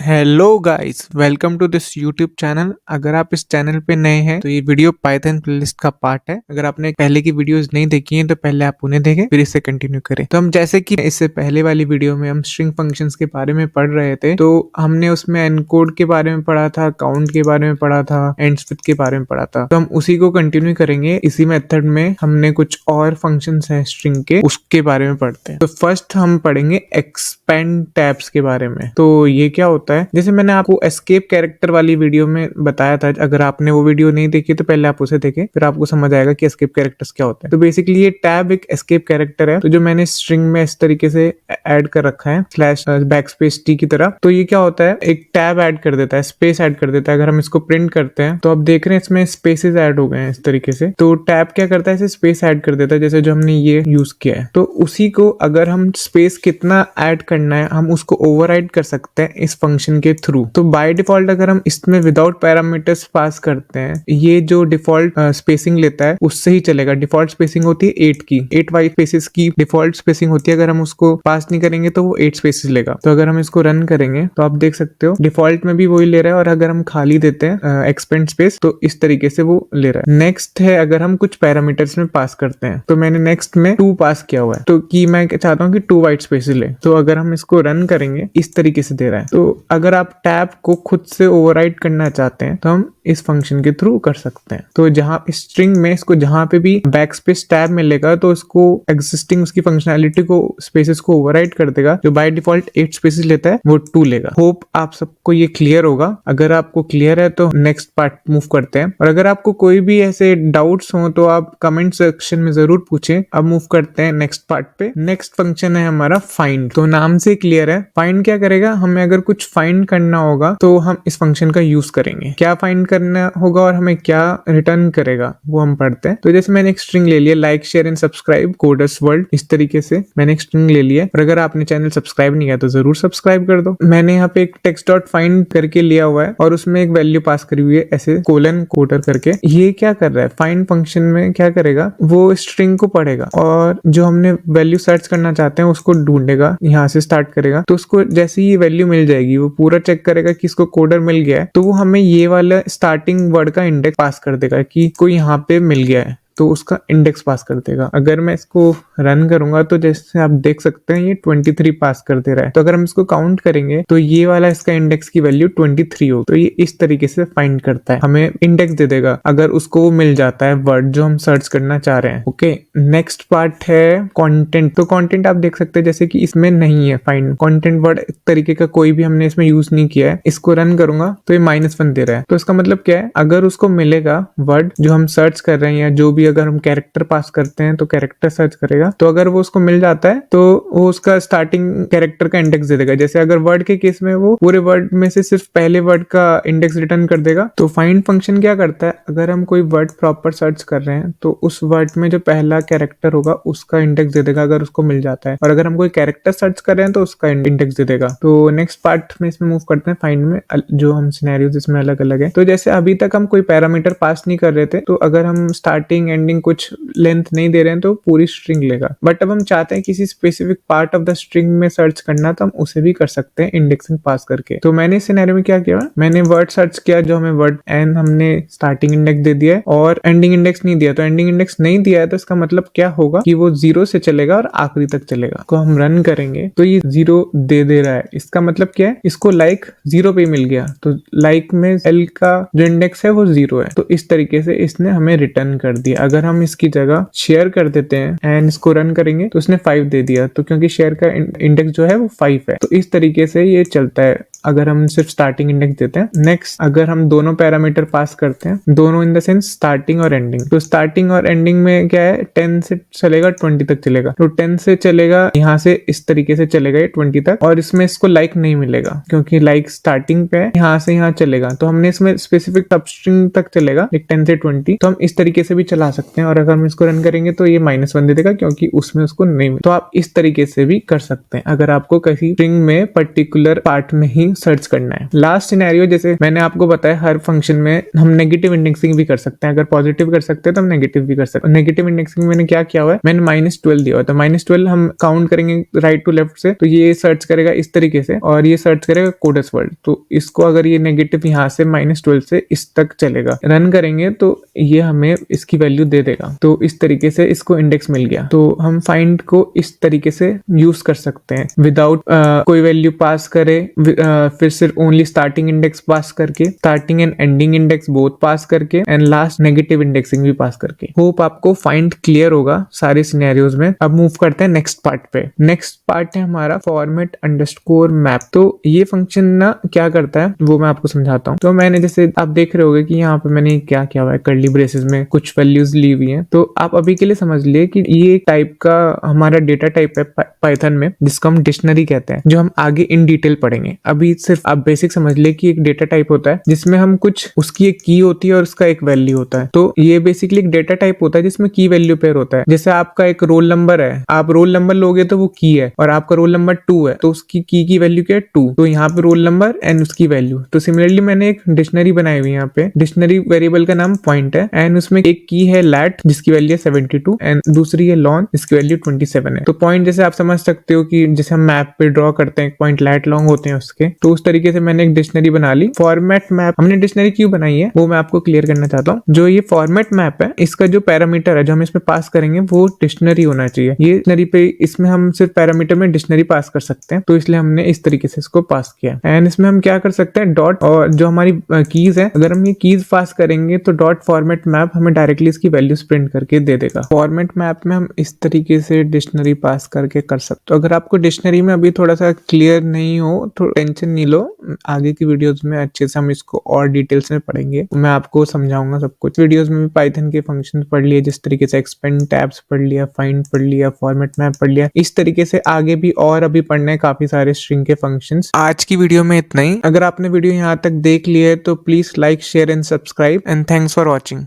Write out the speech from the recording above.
Hello guys, welcome to this YouTube channel. अगर आप इस चैनल पे नए हैं तो ये वीडियो पाइथन प्लेलिस्ट का पार्ट है। अगर आपने पहले की वीडियोस नहीं देखी हैं तो पहले आप उन्हें देखें, फिर इससे कंटिन्यू करें। तो हम जैसे कि इससे पहले वाली वीडियो में हम स्ट्रिंग फंक्शंस के बारे में पढ़ रहे थे, तो हमने उसमें एनकोड के बारे में पढ़ा था, काउंट के बारे में पढ़ा था, एंडस्विथ के बारे में पढ़ा था। तो हम उसी को कंटिन्यू करेंगे। इसी मेथड में हमने कुछ और फंक्शंस हैं स्ट्रिंग के, उसके बारे में पढ़ते हैं। तो फर्स्ट हम पढ़ेंगे एक्सपेंड टैब्स के बारे में। तो ये क्या होता है, जैसे मैंने आपको एस्केप कैरेक्टर वाली वीडियो में बताया था। अगर आपने वो वीडियो नहीं देखी तो पहले आप उसे देखें, फिर आपको समझ आएगा कि एस्केप कैरेक्टर्स क्या होता है। तो बेसिकली ये टैब एक एस्केप कैरेक्टर है, तो जो मैंने स्ट्रिंग में इस तरीके से ऐड कर रखा है स्लैश बैकस्पेस टी की तरह। तो ये क्या होता है, एक टैब ऐड कर देता है, स्पेस ऐड कर देता है। अगर हम इसको प्रिंट करते हैं तो आप देख रहे हैं इसमें स्पेसेस ऐड हो गए हैं इस तरीके से। तो टैब क्या करता है, इसे स्पेस ऐड कर देता है, जैसे जो हमने ये यूज किया है। तो उसी को अगर हम स्पेस कितना ऐड करना है, हम उसको ओवरराइड कर सकते हैं इस फंक्शन के थ्रू। तो बाय डिफॉल्ट अगर हम इसमें विदाउट पैरामीटर्स पास करते हैं, ये जो डिफॉल्ट स्पेसिंग लेता है उससे ही चलेगा। डिफॉल्ट स्पेसिंग होती है 8 की, 8 वाइट स्पेसेस की डिफॉल्ट स्पेसिंग होती है। अगर हम उसको पास नहीं करेंगे तो वो 8 स्पेसेस लेगा। तो अगर हम इसको रन करेंगे तो आप देख सकते हो डिफॉल्ट में भी वही ले रहा है, और अगर हम खाली देते हैं एक्सपेंड स्पेस तो इस तरीके से वो ले रहा है। नेक्स्ट है अगर हम कुछ पैरामीटर्स में पास करते हैं, तो मैंने नेक्स्ट में 2 पास किया हुआ है, तो कि मैं चाहता हूँ कि 2 वाइट स्पेसेस ले। तो अगर हम इसको रन करेंगे इस तरीके से दे रहा है। तो अगर आप टैब को खुद से ओवरराइड करना चाहते हैं तो हम इस फंक्शन के थ्रू कर सकते हैं। तो जहां स्ट्रिंग में इसको जहां पे भी बैकस्पेस टैब मिलेगा तो इसको एग्जिस्टिंग उसकी फंक्शनैलिटी को स्पेसेस को ओवरराइड कर देगा। जो बाय डिफॉल्ट 8 स्पेसेस लेता है वो 2 लेगा। होप आप सबको ये क्लियर होगा। अगर आपको क्लियर है तो नेक्स्ट पार्ट मूव करते हैं, और अगर आपको कोई भी ऐसे डाउट्स हो तो आप कमेंट सेक्शन में जरूर पूछें। अब मूव करते हैं नेक्स्ट पार्ट पे। नेक्स्ट फंक्शन है हमारा फाइंड। तो नाम से क्लियर है, फाइंड क्या करेगा, हमें अगर कुछ फाइंड करना होगा तो हम इस फंक्शन का यूज करेंगे। क्या फाइंड करना होगा और हमें क्या रिटर्न करेगा वो हम पढ़ते हैं। तो जैसे मैंने एक स्ट्रिंग ले लिया, like share and subscribe coders world, इस तरीके से मैंने एक स्ट्रिंग ले लिया। और अगर आपने चैनल सब्सक्राइब नहीं किया तो जरूर सब्सक्राइब कर दो। मैंने यहाँ पे एक टेक्स्ट डॉट फाइंड करके लिया हुआ है और उसमें एक वैल्यू पास करी हुई है ऐसे कोलन कोटर करके। ये क्या कर रहा है, फाइंड फंक्शन में क्या करेगा, वो स्ट्रिंग को पढ़ेगा और जो हमने वैल्यू सर्च करना चाहते हैं उसको ढूंढेगा, यहाँ से स्टार्ट करेगा। तो उसको जैसे ही वैल्यू मिल जाएगी वो पूरा चेक करेगा कि इसको कोडर मिल गया है, तो वो हमें ये वाला स्टार्टिंग वर्ड का इंडेक्स पास कर देगा कि कोई यहाँ पे मिल गया है, तो उसका इंडेक्स पास कर देगा। अगर मैं इसको रन करूंगा तो जैसे आप देख सकते हैं ये 23 पास कर दे रहा है। तो अगर हम इसको काउंट करेंगे तो ये वाला इसका इंडेक्स की वैल्यू 23 हो। तो ये इस तरीके से फाइंड करता है, हमें इंडेक्स दे देगा अगर उसको वो मिल जाता है वर्ड जो हम सर्च करना चाह रहे हैं। ओके, नेक्स्ट पार्ट है कंटेंट। तो कंटेंट आप देख सकते हैं जैसे कि इसमें नहीं है फाइंड कंटेंट वर्ड तरीके का, कोई भी हमने इसमें यूज नहीं किया है। इसको रन करूंगा तो ये -1 दे रहा है। तो इसका मतलब क्या है, अगर उसको मिलेगा वर्ड जो हम सर्च कर रहे हैं या जो भी, अगर हम कैरेक्टर पास करते हैं तो कैरेक्टर सर्च करेगा, तो अगर वो उसको मिल जाता है तो वो उसका स्टार्टिंग कैरेक्टर का इंडेक्स दे देगा। जैसे अगर वर्ड के केस में वो पूरे वर्ड में से सिर्फ पहले वर्ड का इंडेक्स रिटर्न कर देगा। तो फाइंड फंक्शन क्या करता है, अगर हम कोई वर्ड प्रॉपर सर्च कर रहे हैं तो उस वर्ड में जो पहला कैरेक्टर होगा उसका इंडेक्स दे देगा अगर उसको मिल जाता है, और अगर हम कोई कैरेक्टर सर्च कर रहे हैं तो उसका इंडेक्स दे देगा। तो नेक्स्ट पार्ट में इसमें मूव करते हैं फाइंड में, जो हम सिनेरियोज इसमें अलग अलग है। तो जैसे अभी तक हम कोई पैरामीटर पास नहीं कर रहे थे, तो अगर हम स्टार्टिंग एंडिंग कुछ लेंथ नहीं दे रहे हैं तो पूरी स्ट्रिंग लेगा। बट अब हम चाहते हैं किसी specific part of the string में सर्च करना, तो हम उसे भी कर सकते हैं इंडेक्सिंग पास करके। तो मैंने इस सिनेरियो में क्या किया, मैंने वर्ड सर्च किया जो हमें वर्ड एंड हमने स्टार्टिंग इंडेक्स दे दिया है और एंडिंग इंडेक्स नहीं दिया। तो एंडिंग इंडेक्स नहीं दिया है तो इसका मतलब क्या होगा कि वो 0 से चलेगा और आखिरी तक चलेगा। तो हम रन करेंगे तो ये 0 दे रहा है। इसका मतलब क्या है, इसको लाइक 0 पे मिल गया, तो लाइक में एल का जो इंडेक्स है वो 0 है। तो इस तरीके से इसने हमें रिटर्न कर दिया। अगर हम इसकी जगह शेयर कर देते हैं एंड इसको रन करेंगे तो उसने 5 दे दिया, तो क्योंकि शेयर का इंडेक्स जो है वो 5 है। तो इस तरीके से ये चलता है अगर हम सिर्फ स्टार्टिंग इंडेक्स देते हैं। नेक्स्ट, अगर हम दोनों पैरामीटर पास करते हैं, दोनों इन द सेंस स्टार्टिंग और एंडिंग, तो स्टार्टिंग और एंडिंग में क्या है, 10 से चलेगा 20 तक चलेगा। तो 10 से चलेगा यहाँ से इस तरीके से चलेगा ये 20 तक, और इसमें इसको लाइक नहीं मिलेगा क्योंकि लाइक स्टार्टिंग पे है, यहाँ से यहाँ चलेगा। तो हमने इसमें स्पेसिफिक सबस्ट्रिंग तक चलेगा 10 से 20, तो हम इस तरीके से भी चला सकते हैं। और अगर हम इसको रन करेंगे तो ये -1 दे देगा क्योंकि उसमें उसको नहीं मिला। तो आप इस तरीके से भी कर सकते हैं अगर आपको किसी स्ट्रिंग में पर्टिकुलर पार्ट में ही वैल्यू सर्च करना है। लास्ट सिनेरियो, जैसे मैंने आपको बताया हर फंक्शन में हम नेगेटिव इंडेक्सिंग भी कर सकते हैं। अगर पॉजिटिव कर सकते हैं तो हम नेगेटिव भी कर सकते हैं। नेगेटिव इंडेक्सिंग मैंने क्या किया हुआ है, मैंने -12 दिया हुआ था। -12 हम काउंट करेंगे राइट टू लेफ्ट से, तो ये सर्च करेगा इस तरीके से और ये सर्च करेगा कोडस वर्ड। तो इसको अगर ये नेगेटिव यहाँ से -12 से इस तक चलेगा, रन करेंगे तो ये हमें इसकी वैल्यू दे देगा। तो इस तरीके से इसको इंडेक्स मिल गया। तो हम फाइंड को इस तरीके से यूज कर सकते हैं विदाउट कोई वैल्यू पास करे, फिर सिर्फ ओनली स्टार्टिंग इंडेक्स पास करके, starting and ending index both pass करके, एंड लास्ट नेगेटिव इंडेक्सिंग भी पास करके। होप आपको फाइंड क्लियर होगा सारे सिनेरियोज में। अब मूव करते हैं नेक्स्ट पार्ट पे। नेक्स्ट पार्ट है हमारा फॉर्मेट अंडरस्कोर मैप। तो ये फंक्शन ना क्या करता है वो मैं आपको समझाता हूँ। तो मैंने जैसे आप देख रहे होगे कि यहाँ पे मैंने क्या किया हुआ है, कर्ली ब्रेसेस में कुछ वैल्यूज ली हुई है। तो आप अभी के लिए समझ लिए कि ये एक टाइप का हमारा डेटा टाइप है पाइथन में, जिसको हम डिक्शनरी कहते हैं, जो हम आगे इन डिटेल पढ़ेंगे। अभी सिर्फ आप बेसिक समझ लिए कि एक डेटा टाइप होता है जिसमें हम कुछ, उसकी एक की होती है और उसका एक वैल्यू होता है। तो ये बेसिकली एक डेटा टाइप होता है जिसमें की वैल्यू पेयर होता है। जैसे आपका एक रोल नंबर है, आप रोल नंबर लोगे तो वो की है, और आपका रोल नंबर 2 है तो उसकी की वैल्यू क्या है 2। तो यहाँ पे रोल नंबर एंड उसकी वैल्यू। तो सिमिलरली मैंने एक डिक्शनरी बनाई हुई है। यहाँ पे डिक्शनरी वेरिएबल का नाम पॉइंट है, एंड उसमें एक की है लैट जिसकी वैल्यू है 72, एंड दूसरी है लॉन्ग जिसकी वैल्यू 27 है। तो पॉइंट जैसे आप समझ सकते हो कि जैसे हम मैप पे ड्रॉ करते हैं पॉइंट लैट लॉन्ग होते हैं उसके, तो उस तरीके से मैंने एक डिक्शनरी बना ली। फॉर्मेट मैप हमने डिक्शनरी क्यों बनाई है वो मैं आपको क्लियर करना चाहता हूँ। जो ये फॉर्मेट मैप है, इसका जो पैरामीटर है जो हम इसमें पास करेंगे वो डिक्शनरी होना चाहिए। ये डिक्शनरी पे, इसमें हम सिर्फ पैरामीटर में डिक्शनरी पास कर सकते हैं, तो इसलिए हमने इस तरीके से इसको पास किया। एंड इसमें हम क्या कर सकते हैं, डॉट, और जो हमारी कीज है, अगर हम ये कीज पास करेंगे तो डॉट फॉर्मेट मैप हमें डायरेक्टली इसकी वैल्यूज प्रिंट करके दे देगा। फॉर्मेट मैप में हम इस तरीके से डिक्शनरी पास करके कर सकते। तो अगर आपको डिक्शनरी में अभी थोड़ा सा क्लियर नहीं हो तो टेंशन नहीं लो, आगे की वीडियोस में अच्छे से हम इसको और डिटेल्स में पढ़ेंगे। मैं आपको समझाऊंगा सब कुछ। वीडियोस में भी पाइथन के फंक्शंस पढ़ लिए, जिस तरीके से एक्सपेंड टैब्स पढ़ लिया, फाइंड पढ़ लिया, फॉर्मेट मैप पढ़ लिया, इस तरीके से आगे भी और अभी पढ़ने काफी सारे स्ट्रिंग के फंक्शंस। आज की वीडियो में इतना ही। अगर आपने वीडियो यहाँ तक देख लिया है तो please like, share and subscribe, and thanks for watching.